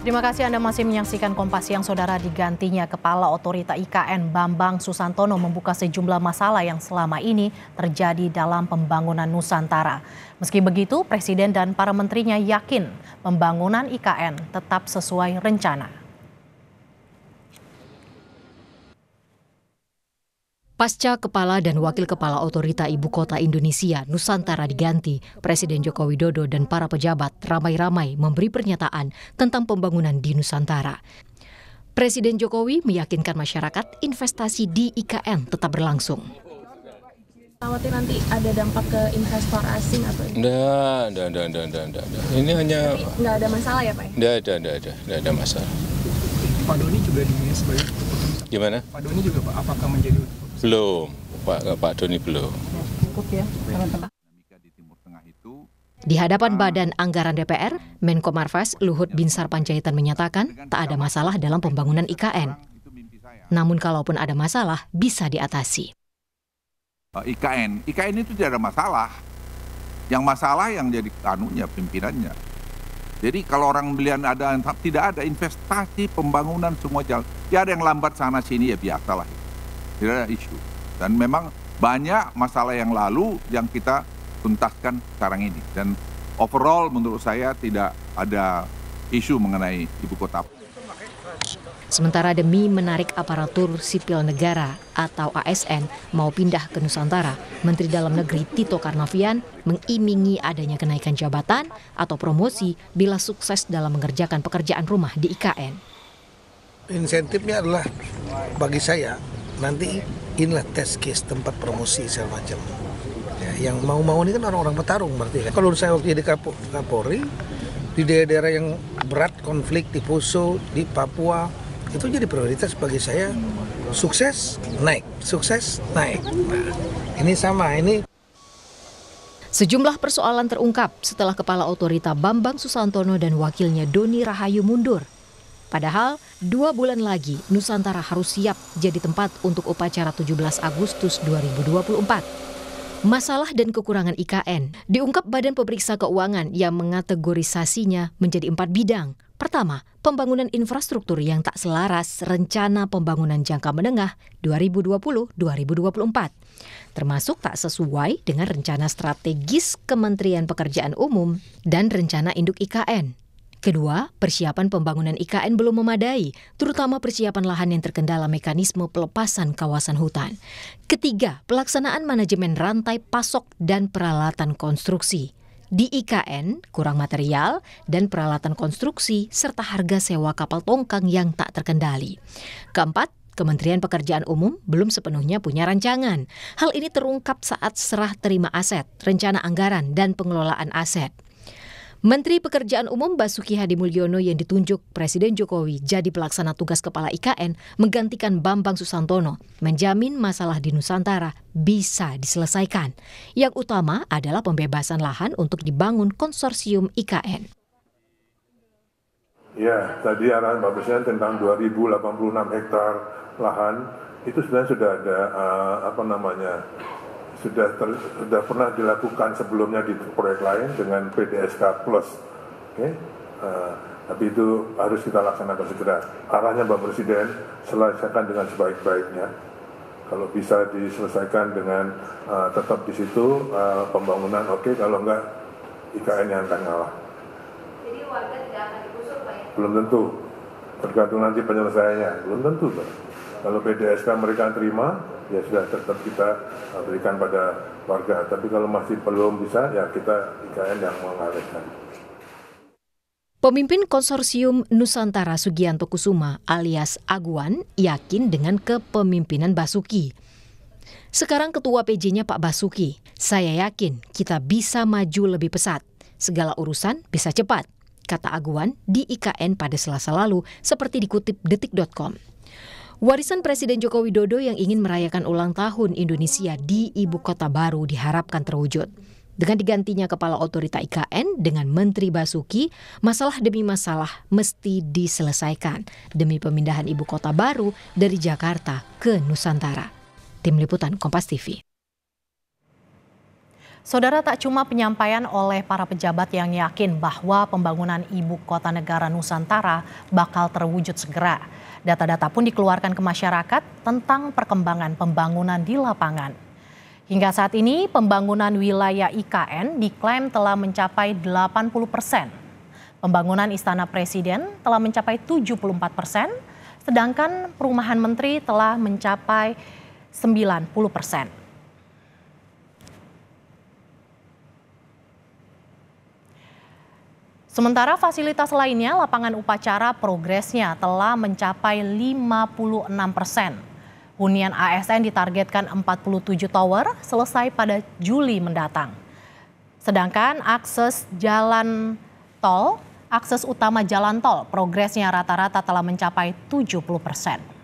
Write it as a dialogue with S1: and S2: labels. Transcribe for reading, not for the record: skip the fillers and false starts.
S1: Terima kasih Anda masih menyaksikan Kompas Siang. Saudara, digantinya Kepala Otorita IKN Bambang Susantono membuka sejumlah masalah yang selama ini terjadi dalam pembangunan Nusantara. Meski begitu, Presiden dan para menterinya yakin pembangunan IKN tetap sesuai rencana. Pasca Kepala dan Wakil Kepala Otorita Ibu Kota Indonesia Nusantara diganti, Presiden Joko Widodo dan para pejabat ramai-ramai memberi pernyataan tentang pembangunan di Nusantara. Presiden Jokowi meyakinkan masyarakat investasi di IKN tetap berlangsung.
S2: Khawatir nanti ada dampak ke investor asing atau ini?
S3: Nggak. Ini hanya...
S2: Tapi nggak ada masalah ya Pak?
S3: Nggak ada masalah.
S4: Pak Doni juga dinilai sebagai...
S3: Gimana?
S4: Pak Doni juga Pak, apakah menjadi...
S3: Belum, Pak Doni belum.
S2: Cukup ya, teman-teman.
S1: Di hadapan Badan Anggaran DPR, Menko Marves Luhut Binsar Panjaitan menyatakan tak ada masalah dalam pembangunan IKN. Namun kalaupun ada masalah, bisa diatasi.
S5: IKN itu tidak ada masalah. Yang masalah yang jadi pimpinannya. Jadi kalau orang belian tidak ada investasi, pembangunan semua jalan. Ya ada yang lambat sana sini ya biasalah. Tidak ada isu. Dan memang banyak masalah yang lalu yang kita tuntaskan sekarang ini. Dan overall menurut saya tidak ada isu mengenai ibu kota.
S1: Sementara demi menarik aparatur sipil negara atau ASN mau pindah ke Nusantara, Menteri Dalam Negeri Tito Karnavian mengiming-imingi adanya kenaikan jabatan atau promosi bila sukses dalam mengerjakan pekerjaan rumah di IKN.
S6: Insentifnya adalah bagi saya nanti inilah test case tempat promosi segala macam. Ya, yang mau ini kan orang-orang petarung berarti kan. Kalau saya waktu jadi Kapolri di daerah-daerah yang berat konflik di Poso, di Papua, itu jadi prioritas bagi saya. Sukses naik. Nah, ini sama ini.
S1: Sejumlah persoalan terungkap setelah Kepala Otorita Bambang Susantono dan wakilnya Doni Rahayu mundur. Padahal 2 bulan lagi Nusantara harus siap jadi tempat untuk upacara 17 Agustus 2024. Masalah dan kekurangan IKN diungkap Badan Pemeriksa Keuangan yang mengategorisasinya menjadi 4 bidang. Pertama, pembangunan infrastruktur yang tak selaras rencana pembangunan jangka menengah 2020-2024. Termasuk tak sesuai dengan rencana strategis Kementerian Pekerjaan Umum dan rencana induk IKN. Kedua, persiapan pembangunan IKN belum memadai, terutama persiapan lahan yang terkendala mekanisme pelepasan kawasan hutan. Ketiga, pelaksanaan manajemen rantai pasok dan peralatan konstruksi. Di IKN, kurang material dan peralatan konstruksi serta harga sewa kapal tongkang yang tak terkendali. Keempat, Kementerian Pekerjaan Umum belum sepenuhnya punya rancangan. Hal ini terungkap saat serah terima aset, rencana anggaran, dan pengelolaan aset. Menteri Pekerjaan Umum Basuki Hadimulyono yang ditunjuk Presiden Jokowi jadi pelaksana tugas Kepala IKN menggantikan Bambang Susantono menjamin masalah di Nusantara bisa diselesaikan. Yang utama adalah pembebasan lahan untuk dibangun konsorsium IKN.
S7: Ya, tadi arahan Pak Presiden tentang 2086 hektar lahan itu sebenarnya sudah ada sudah pernah dilakukan sebelumnya di proyek lain dengan PDSK Plus. Tapi itu harus kita laksanakan segera. Arahnya Pak Presiden selesaikan dengan sebaik-baiknya. Kalau bisa diselesaikan dengan tetap di situ pembangunan oke, kalau enggak IKN yang akan ngalah.
S2: Jadi warga tidak akan digusur Pak ya?
S7: Belum tentu. Tergantung nanti penyelesaiannya. Belum tentu Pak. Kalau PDSK mereka terima, ya sudah tetap kita berikan pada warga. Tapi kalau masih belum bisa, ya kita IKN yang mengalihkan.
S1: Pemimpin konsorsium Nusantara Sugianto Kusuma alias Aguan yakin dengan kepemimpinan Basuki. Sekarang ketua PJ-nya Pak Basuki, saya yakin kita bisa maju lebih pesat. Segala urusan bisa cepat, kata Aguan di IKN pada Selasa lalu seperti dikutip detik.com. Warisan Presiden Joko Widodo yang ingin merayakan ulang tahun Indonesia di Ibu Kota Baru diharapkan terwujud. Dengan digantinya Kepala Otorita IKN dengan Menteri Basuki, masalah demi masalah mesti diselesaikan demi pemindahan Ibu Kota Baru dari Jakarta ke Nusantara. Tim Liputan Kompas TV.
S8: Saudara, tak cuma penyampaian oleh para pejabat yang yakin bahwa pembangunan ibu kota negara Nusantara bakal terwujud segera. Data-data pun dikeluarkan ke masyarakat tentang perkembangan pembangunan di lapangan. Hingga saat ini pembangunan wilayah IKN diklaim telah mencapai 80%. Pembangunan Istana Presiden telah mencapai 74%, sedangkan perumahan menteri telah mencapai 90%. Sementara fasilitas lainnya, lapangan upacara progresnya telah mencapai 56%. Hunian ASN ditargetkan 47 tower selesai pada Juli mendatang. Sedangkan akses utama jalan tol progresnya rata-rata telah mencapai 70%.